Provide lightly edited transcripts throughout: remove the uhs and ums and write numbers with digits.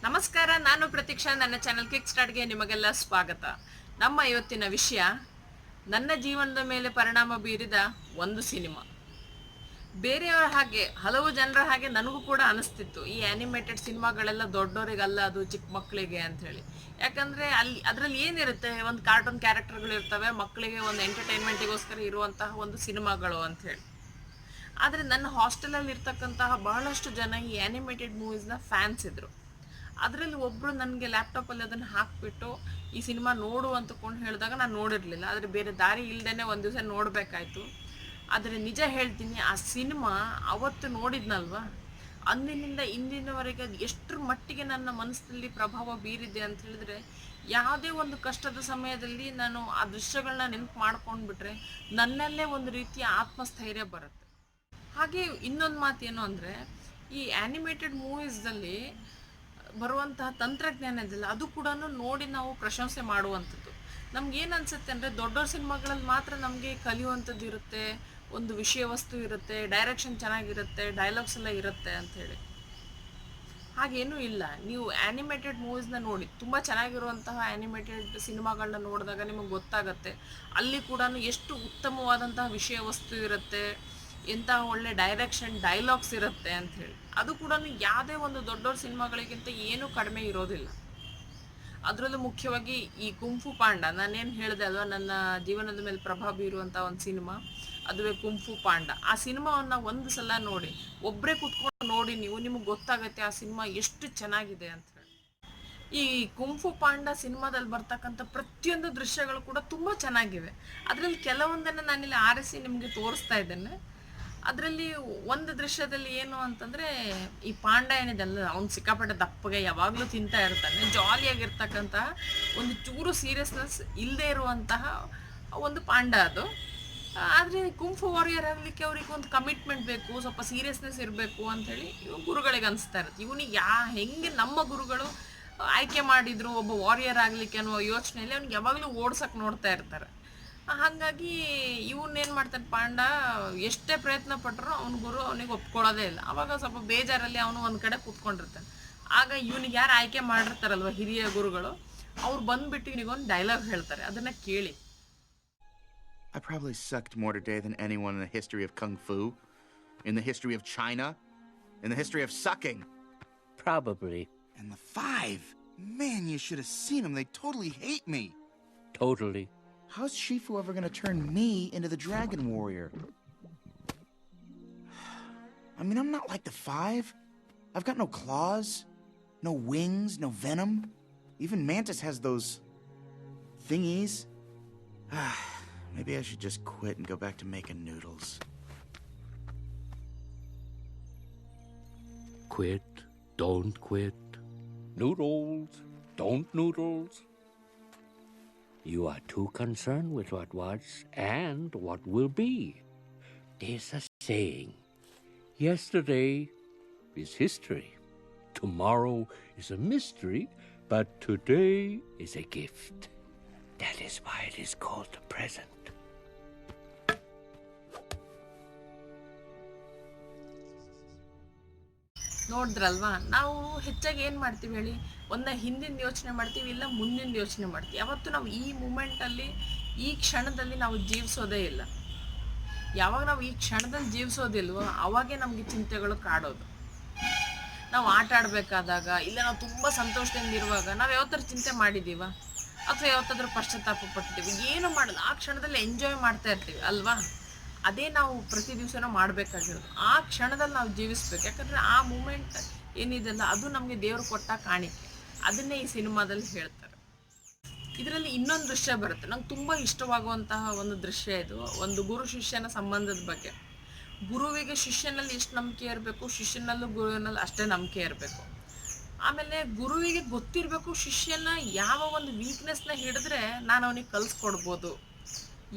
ನಮಸ್ಕಾರ, ನಾನು ಪ್ರತೀಕ್ಷಾ. ನನ್ನ ಚಾನಲ್ ಕಿಕ್ ಸ್ಟಾರ್ಟ್ಗೆ ನಿಮಗೆಲ್ಲ ಸ್ವಾಗತ. ನಮ್ಮ ಇವತ್ತಿನ ವಿಷಯ ನನ್ನ ಜೀವನದ ಮೇಲೆ ಪರಿಣಾಮ ಬೀರಿದ ಒಂದು ಸಿನಿಮಾ. ಬೇರೆಯವರ ಹಾಗೆ, ಹಲವು ಜನರ ಹಾಗೆ ನನಗೂ ಕೂಡ ಅನಿಸ್ತಿತ್ತು ಈ ಆ್ಯನಿಮೇಟೆಡ್ ಸಿನಿಮಾಗಳೆಲ್ಲ ದೊಡ್ಡವರಿಗಲ್ಲ, ಅದು ಚಿಕ್ಕ ಮಕ್ಕಳಿಗೆ ಅಂಥೇಳಿ. ಯಾಕಂದರೆ ಅದರಲ್ಲಿ ಏನಿರುತ್ತೆ, ಒಂದು ಕಾರ್ಟೂನ್ ಕ್ಯಾರೆಕ್ಟರ್ಗಳು ಇರ್ತವೆ, ಮಕ್ಕಳಿಗೆ ಒಂದು ಎಂಟರ್ಟೈನ್ಮೆಂಟಿಗೋಸ್ಕರ ಇರುವಂತಹ ಒಂದು ಸಿನಿಮಾಗಳು ಅಂಥೇಳಿ. ಆದರೆ ನನ್ನ ಹಾಸ್ಟೆಲಲ್ಲಿ ಇರ್ತಕ್ಕಂತಹ ಬಹಳಷ್ಟು ಜನ ಈ ಆ್ಯನಿಮೇಟೆಡ್ ಮೂವೀಸ್ನ ಫ್ಯಾನ್ಸ್ ಇದ್ದರು. ಅದರಲ್ಲಿ ಒಬ್ಬರು ನನಗೆ ಲ್ಯಾಪ್ಟಾಪಲ್ಲಿ ಅದನ್ನು ಹಾಕಿಬಿಟ್ಟು ಈ ಸಿನಿಮಾ ನೋಡು ಅಂತಕೊಂಡು ಹೇಳಿದಾಗ ನಾನು ನೋಡಿರಲಿಲ್ಲ. ಆದರೆ ಬೇರೆ ದಾರಿ ಇಲ್ಲದೇ ಒಂದು ದಿವಸ ನೋಡಬೇಕಾಯ್ತು. ಆದರೆ ನಿಜ ಹೇಳ್ತೀನಿ, ಆ ಸಿನಿಮಾ ಅವತ್ತು ನೋಡಿದ್ನಲ್ವ, ಅಂದಿನಿಂದ ಇಂದಿನವರೆಗೆ ಎಷ್ಟರ ಮಟ್ಟಿಗೆ ನನ್ನ ಮನಸ್ಸಿನಲ್ಲಿ ಪ್ರಭಾವ ಬೀರಿದೆ ಅಂತ ಹೇಳಿದ್ರೆ, ಯಾವುದೇ ಒಂದು ಕಷ್ಟದ ಸಮಯದಲ್ಲಿ ನಾನು ಆ ದೃಶ್ಯಗಳನ್ನ ನೆನಪು ಮಾಡ್ಕೊಂಡ್ಬಿಟ್ರೆ ನನ್ನಲ್ಲೇ ಒಂದು ರೀತಿಯ ಆತ್ಮಸ್ಥೈರ್ಯ ಬರುತ್ತೆ. ಹಾಗೆ ಇನ್ನೊಂದು ಮಾತೇನು ಅಂದರೆ, ಈ ಆ್ಯನಿಮೇಟೆಡ್ ಮೂವೀಸ್ದಲ್ಲಿ ಬರುವಂತಹ ತಂತ್ರಜ್ಞಾನ ಇದೆಯಲ್ಲ, ಅದು ಕೂಡ ನೋಡಿ ನಾವು ಪ್ರಶಂಸೆ ಮಾಡುವಂಥದ್ದು. ನಮ್ಗೇನು ಅನಿಸುತ್ತೆ ಅಂದರೆ, ದೊಡ್ಡ ಸಿನಿಮಾಗಳಲ್ಲಿ ಮಾತ್ರ ನಮಗೆ ಕಲಿಯುವಂಥದ್ದು ಇರುತ್ತೆ, ಒಂದು ವಿಷಯ ವಸ್ತು ಇರುತ್ತೆ, ಡೈರೆಕ್ಷನ್ ಚೆನ್ನಾಗಿರುತ್ತೆ, ಡೈಲಾಗ್ಸ್ ಎಲ್ಲ ಇರುತ್ತೆ ಅಂಥೇಳಿ. ಹಾಗೇನೂ ಇಲ್ಲ. ನೀವು ಆ್ಯನಿಮೇಟೆಡ್ ಮೂವೀಸ್ನ ನೋಡಿ, ತುಂಬ ಚೆನ್ನಾಗಿರುವಂತಹ ಆ್ಯನಿಮೇಟೆಡ್ ಸಿನಿಮಾಗಳನ್ನ ನೋಡಿದಾಗ ನಿಮಗೆ ಗೊತ್ತಾಗುತ್ತೆ, ಅಲ್ಲಿ ಕೂಡ ಎಷ್ಟು ಉತ್ತಮವಾದಂತಹ ವಿಷಯ ವಸ್ತು ಇರುತ್ತೆ, ಎಂಥ ಒಳ್ಳೆ ಡೈರೆಕ್ಷನ್, ಡೈಲಾಗ್ಸ್ ಇರುತ್ತೆ ಅಂಥೇಳಿ. ಅದು ಕೂಡ ಯಾವುದೇ ಒಂದು ದೊಡ್ಡ ಸಿನಿಮಾಗಳಿಗಿಂತ ಏನೂ ಕಡಿಮೆ ಇರೋದಿಲ್ಲ. ಅದರಲ್ಲೂ ಮುಖ್ಯವಾಗಿ ಈ ಕುಂಫು ಪಾಂಡ, ನಾನೇನು ಹೇಳಿದೆ ಅಲ್ವಾ, ನನ್ನ ಜೀವನದ ಮೇಲೆ ಪ್ರಭಾವ ಬೀರುವಂಥ ಒಂದು ಸಿನಿಮಾ, ಅದುವೇ ಕುಂಫು ಪಾಂಡ. ಆ ಸಿನಿಮಾವನ್ನು ಒಂದು ಸಲ ನೋಡಿ, ಒಬ್ಬರೇ ಕೂತ್ಕೊಂಡು ನೋಡಿ, ನಿಮಗೆ ಗೊತ್ತಾಗುತ್ತೆ ಆ ಸಿನಿಮಾ ಎಷ್ಟು ಚೆನ್ನಾಗಿದೆ ಅಂತ ಹೇಳಿ. ಈ ಕುಂಫು ಪಾಂಡ ಸಿನಿಮಾದಲ್ಲಿ ಬರ್ತಕ್ಕಂಥ ಪ್ರತಿಯೊಂದು ದೃಶ್ಯಗಳು ಕೂಡ ತುಂಬ ಚೆನ್ನಾಗಿವೆ. ಅದರಲ್ಲಿ ಕೆಲವೊಂದನ್ನು ನಾನಿಲ್ಲಿ ಆರಿಸಿ ನಿಮಗೆ ತೋರಿಸ್ತಾ ಇದ್ದೇನೆ. ಅದರಲ್ಲಿ ಒಂದು ದೃಶ್ಯದಲ್ಲಿ ಏನು ಅಂತಂದರೆ, ಈ ಪಾಂಡ ಏನಿದೆಲ್ಲ, ಅವ್ನು ಸಿಕ್ಕಾಪಟ್ಟೆ ದಪ್ಪಗೆ ಯಾವಾಗಲೂ ತಿಂತಾ ಇರ್ತಾನೆ, ಜಾಲಿಯಾಗಿರ್ತಕ್ಕಂತಹ, ಒಂದು ಚೂರು ಸೀರಿಯಸ್ನೆಸ್ ಇಲ್ಲದೆ ಇರುವಂತಹ ಒಂದು ಪಾಂಡ ಅದು. ಆದರೆ ಕುಂಫು ವಾರಿಯರ್ ಆಗಲಿಕ್ಕೆ ಅವ್ರಿಗೆ ಒಂದು ಕಮಿಟ್ಮೆಂಟ್ ಬೇಕು, ಸ್ವಲ್ಪ ಸೀರಿಯಸ್ನೆಸ್ ಇರಬೇಕು ಅಂಥೇಳಿ ಗುರುಗಳಿಗೆ ಅನಿಸ್ತಾ ಇರುತ್ತೆ. ಇವನಿಗೆ ಹೆಂಗೆ ನಮ್ಮ ಗುರುಗಳು ಆಯ್ಕೆ ಮಾಡಿದ್ರು ಒಬ್ಬ ವಾರಿಯರ್ ಆಗಲಿಕ್ಕೆ ಅನ್ನೋ ಯೋಚನೆಯಲ್ಲಿ ಅವ್ನಿಗೆ ಯಾವಾಗಲೂ ಓಡ್ಸಕ್ಕೆ ನೋಡ್ತಾ ಇರ್ತಾರೆ. ಹಾಗಾಗಿ ಇವನ್ನೇನು ಮಾಡ್ತಾನೆ ಪಾಂಡ, ಎಷ್ಟೇ ಪ್ರಯತ್ನ ಪಟ್ಟರು ಅವನ ಗುರು ಅವನಿಗೆ ಒಪ್ಕೊಳ್ಳೋದೇ ಇಲ್ಲ. ಆವಾಗ ಸ್ವಲ್ಪ ಬೇಜಾರಲ್ಲಿ ಅವನು ಒಂದು ಕಡೆ ಕೂತ್ಕೊಂಡಿರ್ತಾನೆ. ಆಗ ಇವನಿಗೆ ಯಾರು ಆಯ್ಕೆ ಮಾಡಿರ್ತಾರಲ್ವ ಹಿರಿಯ ಗುರುಗಳು, ಅವ್ರು ಬಂದ್ಬಿಟ್ಟು ಇವನಿಗೊಂದು ಡೈಲಾಗ್ ಹೇಳ್ತಾರೆ, ಅದನ್ನು ಕೇಳಿ. I probably sucked more today than anyone in the history of Kung Fu, in the history of China, in the history of sucking. Probably. And the 5. Man, you should have seen them. They totally hate me. Totally. How's Shifu ever gonna turn me into the Dragon Warrior? I mean, I'm not like the 5. I've got no claws, no wings, no venom. Even Mantis has those thingies. Maybe I should just quit and go back to making noodles. Quit, don't quit. Noodles, don't noodles. You are too concerned with what was and what will be. There's a saying, yesterday is history, tomorrow is a mystery, but today is a gift. That is why it is called the present. ನೋಡಿದ್ರಲ್ವಾ, ನಾವು ಹೆಚ್ಚಾಗಿ ಏನು ಮಾಡ್ತೀವಿ ಹೇಳಿ, ಹಿಂದಿನ ಯೋಚನೆ ಮಾಡ್ತೀವಿ, ಇಲ್ಲ ಮುಂದಿನ ಯೋಚನೆ ಮಾಡ್ತೀವಿ. ಯಾವತ್ತು ನಾವು ಈ ಮೂಮೆಂಟಲ್ಲಿ, ಈ ಕ್ಷಣದಲ್ಲಿ ನಾವು ಜೀವಿಸೋದೇ ಇಲ್ಲ. ಯಾವಾಗ ನಾವು ಈ ಕ್ಷಣದಲ್ಲಿ ಜೀವಿಸೋದಿಲ್ವೋ ಅವಾಗೇ ನಮಗೆ ಚಿಂತೆಗಳು ಕಾಡೋದು. ನಾವು ಆಟ ಆಡಬೇಕಾದಾಗ, ಇಲ್ಲ ನಾವು ತುಂಬ ಸಂತೋಷದಿಂದ ಇರುವಾಗ ನಾವು ಯಾವತ್ತಾದ್ರೂ ಚಿಂತೆ ಮಾಡಿದ್ದೀವ, ಅಥವಾ ಯಾವತ್ತಾದ್ರೂ ಪಶ್ಚಾತ್ತಾಪ ಪಟ್ಟಿದ್ದೀವಿ? ಏನು ಮಾಡೋದು, ಆ ಕ್ಷಣದಲ್ಲಿ ಎಂಜಾಯ್ ಮಾಡ್ತಾ ಇರ್ತೀವಿ ಅಲ್ವಾ? ಅದೇ ನಾವು ಪ್ರತಿ ದಿವಸನೂ ಮಾಡಬೇಕಾಗಿರೋದು. ಆ ಕ್ಷಣದಲ್ಲಿ ನಾವು ಜೀವಿಸ್ಬೇಕು. ಯಾಕಂದರೆ ಆ ಮೂಮೆಂಟ್ ಏನಿದೆಯಲ್ಲ, ಅದು ನಮಗೆ ದೇವರು ಕೊಟ್ಟ ಕಾಣಿಕೆ. ಅದನ್ನೇ ಈ ಸಿನಿಮಾದಲ್ಲಿ ಹೇಳ್ತಾರೆ. ಇದರಲ್ಲಿ ಇನ್ನೊಂದು ದೃಶ್ಯ ಬರುತ್ತೆ, ನಂಗೆ ತುಂಬ ಇಷ್ಟವಾಗುವಂತಹ ಒಂದು ದೃಶ್ಯ ಇದು. ಒಂದು ಗುರು ಶಿಷ್ಯನ ಸಂಬಂಧದ ಬಗ್ಗೆ. ಗುರುವಿಗೆ ಶಿಷ್ಯನಲ್ಲಿ ಎಷ್ಟು ನಂಬಿಕೆ ಇರಬೇಕು, ಶಿಷ್ಯನಲ್ಲೂ ಗುರುವಿನಲ್ಲಿ ಅಷ್ಟೇ ನಂಬಿಕೆ ಇರಬೇಕು. ಆಮೇಲೆ ಗುರುವಿಗೆ ಗೊತ್ತಿರಬೇಕು, ಶಿಷ್ಯನ ಯಾವ ಒಂದು ವೀಕ್ನೆಸ್ನ ಹಿಡಿದ್ರೆ ನಾನು ಅವನಿಗೆ ಕಲಿಸ್ಕೊಡ್ಬೋದು,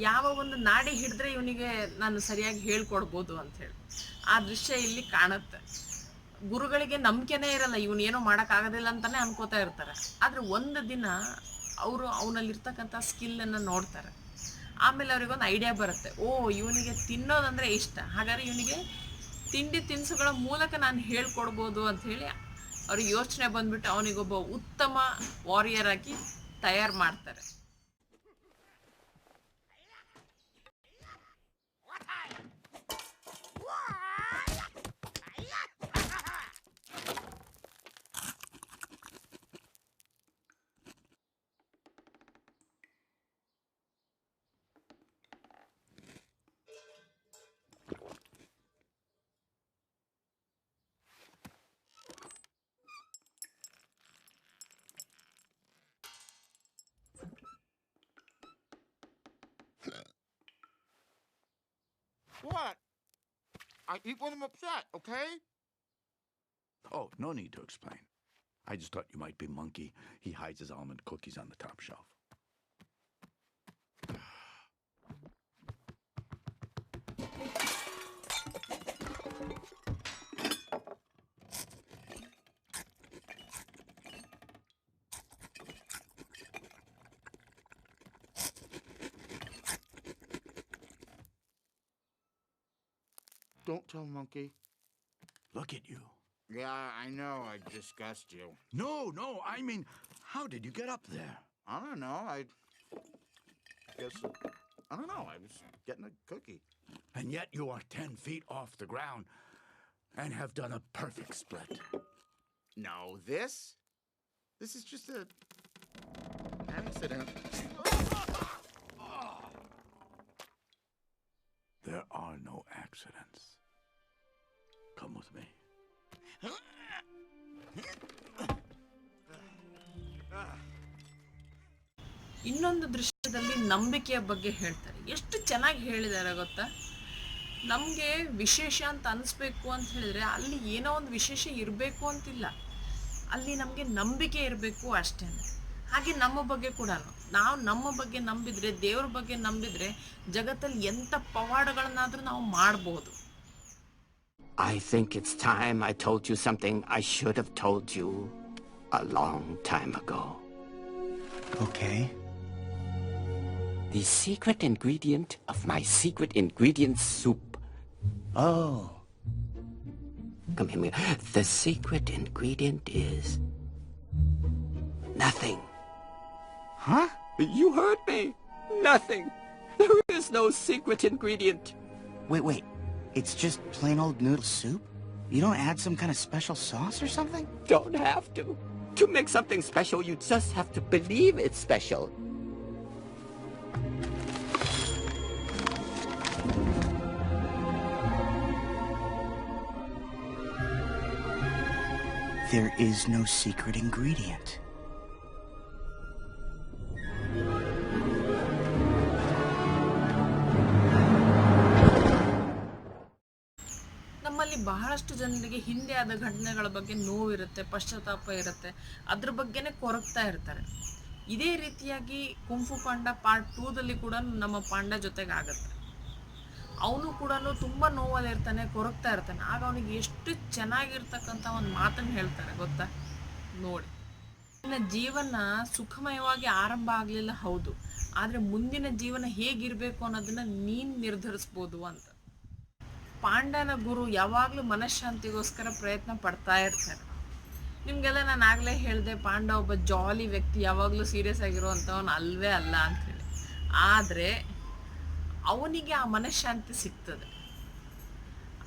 ಯಾವ ಒಂದು ನಾಡಿ ಹಿಡಿದ್ರೆ ಇವನಿಗೆ ನಾನು ಸರಿಯಾಗಿ ಹೇಳ್ಕೊಡ್ಬೋದು ಅಂಥೇಳಿ. ಆ ದೃಶ್ಯ ಇಲ್ಲಿ ಕಾಣುತ್ತೆ. ಗುರುಗಳಿಗೆ ನಂಬಿಕೆನೇ ಇರಲ್ಲ, ಇವನೇನೋ ಮಾಡೋಕ್ಕಾಗೋದಿಲ್ಲ ಅಂತಲೇ ಅನ್ಕೋತಾ ಇರ್ತಾರೆ. ಆದರೆ ಒಂದು ದಿನ ಅವರು ಅವನಲ್ಲಿರ್ತಕ್ಕಂಥ ಸ್ಕಿಲ್ಲನ್ನು ನೋಡ್ತಾರೆ. ಆಮೇಲೆ ಅವ್ರಿಗೊಂದು ಐಡಿಯಾ ಬರುತ್ತೆ, ಓ ಇವನಿಗೆ ತಿನ್ನೋದಂದರೆ ಇಷ್ಟ, ಹಾಗಾದ್ರೆ ಇವನಿಗೆ ತಿಂಡಿ ತಿನಿಸುಗಳ ಮೂಲಕ ನಾನು ಹೇಳ್ಕೊಡ್ಬೋದು ಅಂಥೇಳಿ ಅವ್ರಿಗೆ ಯೋಚನೆ ಬಂದ್ಬಿಟ್ಟು ಅವನಿಗೊಬ್ಬ ಉತ್ತಮ ವಾರಿಯರ್ ಆಗಿ ತಯಾರು ಮಾಡ್ತಾರೆ. What? I eat when I'm upset, okay? Oh, no need to explain. I just thought you might be Monkey. He hides his almond cookies on the top shelf. Don't tell Monkey. Look at you. Yeah, I know I disgust you. No, I mean, how did you get up there? I don't know. I guess, I don't know. I was getting a cookie. And yet you are 10 feet off the ground and have done a perfect split. No, this is just a accident. There are no accidents. Come with me. ಇನ್ನೊಂದು ದೃಶ್ಯದಲ್ಲಿ ನಂಬಿಕೆಯ ಬಗ್ಗೆ ಹೇಳ್ತಾರೆ. ಎಷ್ಟು ಚೆನ್ನಾಗಿ ಹೇಳಿದ್ದಾರೆ ಗೊತ್ತಾ. ನಮಗೆ ವಿಶೇಷ ಅಂತ ಅನಿಸ್ಬೇಕು ಅಂತ ಹೇಳಿದ್ರೆ ಅಲ್ಲಿ ಏನೋ ಒಂದು ವಿಶೇಷ ಇರಬೇಕು ಅಂತಿಲ್ಲ, ಅಲ್ಲಿ ನಮಗೆ ನಂಬಿಕೆ ಇರಬೇಕು ಅಷ್ಟೇ. ಹಾಗೆ ನಮ್ಮ ಬಗ್ಗೆ ಕೂಡ ನಾವು ನಮ್ಮ ಬಗ್ಗೆ ನಂಬಿದ್ರೆ, ದೇವ್ರ ಬಗ್ಗೆ ನಂಬಿದ್ರೆ ಜಗತ್ತಲ್ಲಿ ಎಂಥ ಪವಾಡಗಳನ್ನಾದರೂ ನಾವು ಮಾಡ್ಬೋದು. I think it's time I told you something I should have told you a long time ago. Okay. The secret ingredient of my secret ingredient soup. Oh. Come here. The secret ingredient is nothing. Huh? You heard me. Nothing. There is no secret ingredient. Wait. It's just plain old noodle soup? You don't add some kind of special sauce or something? Don't have to. To make something special, you just have to believe it's special. There is no secret ingredient. ನಮ್ಮಲ್ಲಿ ಬಹಳಷ್ಟು ಜನರಿಗೆ ಹಿಂದೆ ಆದ ಘಟನೆಗಳ ಬಗ್ಗೆ ನೋವಿರುತ್ತೆ, ಪಶ್ಚಾತ್ತಾಪ ಇರುತ್ತೆ, ಅದ್ರ ಬಗ್ಗೆನೇ ಕೊರಗ್ತಾ ಇರ್ತಾರೆ. ಇದೇ ರೀತಿಯಾಗಿ ಕುಂಫು ಪಾಂಡ ಪಾರ್ಟ್ 2ದಲ್ಲಿ ಕೂಡ ನಮ್ಮ ಪಾಂಡ ಜೊತೆಗೆ ಆಗುತ್ತೆ. ಅವನು ಕೂಡ ತುಂಬ ನೋವಲ್ಲಿರ್ತಾನೆ, ಕೊರಗ್ತಾ ಇರ್ತಾನೆ. ಆಗ ಅವನಿಗೆ ಎಷ್ಟು ಚೆನ್ನಾಗಿರ್ತಕ್ಕಂಥ ಒಂದು ಮಾತನ್ನು ಹೇಳ್ತಾರೆ ಗೊತ್ತಾ, ನೋಡಿ. ನಿನ್ನ ಜೀವನ ಸುಖಮಯವಾಗಿ ಆರಂಭ ಆಗಲಿಲ್ಲ, ಹೌದು, ಆದರೆ ಮುಂದಿನ ಜೀವನ ಹೇಗಿರಬೇಕು ಅನ್ನೋದನ್ನ ನೀನು ನಿರ್ಧರಿಸ್ಬೋದು ಅಂತ. ಪಾಂಡನ ಗುರು ಯಾವಾಗಲೂ ಮನಃಶಾಂತಿಗೋಸ್ಕರ ಪ್ರಯತ್ನ ಪಡ್ತಾ ಇರ್ತಾರೆ. ನಿಮಗೆಲ್ಲ ನಾನು ಆಗಲೇ ಹೇಳಿದೆ, ಪಾಂಡ ಒಬ್ಬ ಜಾಲಿ ವ್ಯಕ್ತಿ, ಯಾವಾಗಲೂ ಸೀರಿಯಸ್ ಆಗಿರೋವಂಥವನು ಅಲ್ವೇ ಅಲ್ಲ ಅಂಥೇಳಿ. ಆದರೆ ಅವನಿಗೆ ಆ ಮನಃಶಾಂತಿ ಸಿಗ್ತದೆ.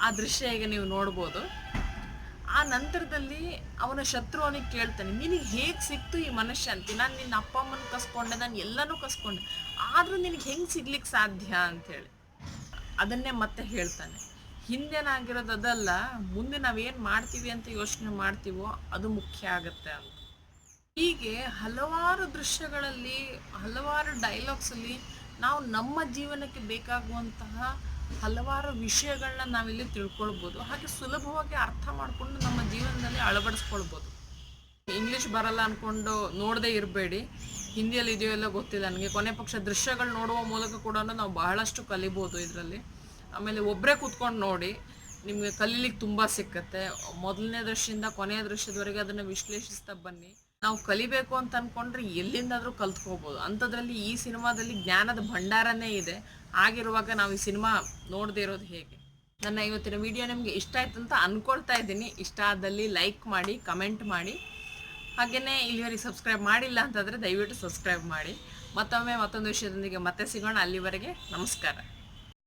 ಆ ದೃಶ್ಯ ಈಗ ನೀವು ನೋಡ್ಬೋದು. ಆ ನಂತರದಲ್ಲಿ ಅವನ ಶತ್ರು ಅವನಿಗೆ ಕೇಳ್ತಾನೆ, ನಿನಗೆ ಹೇಗೆ ಸಿಕ್ತು ಈ ಮನಃಶಾಂತಿ? ನಾನು ನಿನ್ನ ಅಪ್ಪ ಅಮ್ಮನ ಕಸ್ಕೊಂಡೆ, ನಾನು ಎಲ್ಲನೂ ಕಸ್ಕೊಂಡೆ, ಆದರೂ ನಿನಗೆ ಹೆಂಗೆ ಸಿಗ್ಲಿಕ್ಕೆ ಸಾಧ್ಯ ಅಂಥೇಳಿ. ಅದನ್ನೇ ಮತ್ತೆ ಹೇಳ್ತಾನೆ, ಹಿಂದೆನಾಗಿರೋದು ಅದಲ್ಲ, ಮುಂದೆ ನಾವೇನು ಮಾಡ್ತೀವಿ ಅಂತ ಯೋಚನೆ ಮಾಡ್ತೀವೋ ಅದು ಮುಖ್ಯ ಆಗುತ್ತೆ ಅಂತ. ಹೀಗೆ ಹಲವಾರು ದೃಶ್ಯಗಳಲ್ಲಿ, ಹಲವಾರು ಡೈಲಾಗ್ಸಲ್ಲಿ ನಾವು ನಮ್ಮ ಜೀವನಕ್ಕೆ ಬೇಕಾಗುವಂತಹ ಹಲವಾರು ವಿಷಯಗಳನ್ನ ನಾವಿಲ್ಲಿ ತಿಳ್ಕೊಳ್ಬೋದು. ಹಾಗೆ ಸುಲಭವಾಗಿ ಅರ್ಥ ಮಾಡಿಕೊಂಡು ನಮ್ಮ ಜೀವನದಲ್ಲಿ ಅಳವಡಿಸ್ಕೊಳ್ಬೋದು. ಇಂಗ್ಲೀಷ್ ಬರಲ್ಲ ಅಂದ್ಕೊಂಡು ನೋಡದೇ ಇರಬೇಡಿ, ಹಿಂದಿಯಲ್ಲಿ ಇದೆಯೋ ಎಲ್ಲ ಗೊತ್ತಿಲ್ಲ ನನಗೆ. ಕೊನೆ ಪಕ್ಷ ದೃಶ್ಯಗಳು ನೋಡುವ ಮೂಲಕ ಕೂಡ ನಾವು ಬಹಳಷ್ಟು ಕಲಿಬೋದು ಇದರಲ್ಲಿ. ಆಮೇಲೆ ಒಬ್ಬರೇ ಕೂತ್ಕೊಂಡು ನೋಡಿ, ನಿಮಗೆ ಕಲೀಲಿಕ್ಕೆ ತುಂಬ ಸಿಕ್ಕತ್ತೆ. ಮೊದಲನೇ ದೃಶ್ಯದಿಂದ ಕೊನೆಯ ದೃಶ್ಯದವರೆಗೆ ಅದನ್ನು ವಿಶ್ಲೇಷಿಸ್ತಾ ಬನ್ನಿ. ನಾವು ಕಲಿಬೇಕು ಅಂತ ಅಂದ್ಕೊಂಡ್ರೆ ಎಲ್ಲಿಂದಾದರೂ ಕಲ್ತ್ಕೋಬೋದು. ಅಂಥದ್ರಲ್ಲಿ ಈ ಸಿನಿಮಾದಲ್ಲಿ ಜ್ಞಾನದ ಭಂಡಾರನೇ ಇದೆ. ಆಗಿರುವಾಗ ನಾವು ಈ ಸಿನಿಮಾ ನೋಡದೇ ಇರೋದು ಹೇಗೆ? ನನ್ನ ಇವತ್ತಿನ ವಿಡಿಯೋ ನಿಮಗೆ ಇಷ್ಟ ಆಯ್ತು ಅಂತ ಅಂದ್ಕೊಳ್ತಾ ಇದ್ದೀನಿ. ಇಷ್ಟ ಆದಲ್ಲಿ ಲೈಕ್ ಮಾಡಿ, ಕಮೆಂಟ್ ಮಾಡಿ. ಹಾಗೆಯೇ ಇಲ್ಲಿವರೆಗೆ ಸಬ್ಸ್ಕ್ರೈಬ್ ಮಾಡಿಲ್ಲ ಅಂತಂದರೆ ದಯವಿಟ್ಟು ಸಬ್ಸ್ಕ್ರೈಬ್ ಮಾಡಿ. ಮತ್ತೊಮ್ಮೆ ಮತ್ತೊಂದು ವಿಷಯದೊಂದಿಗೆ ಮತ್ತೆ ಸಿಗೋಣ. ಅಲ್ಲಿವರೆಗೆ ನಮಸ್ಕಾರ.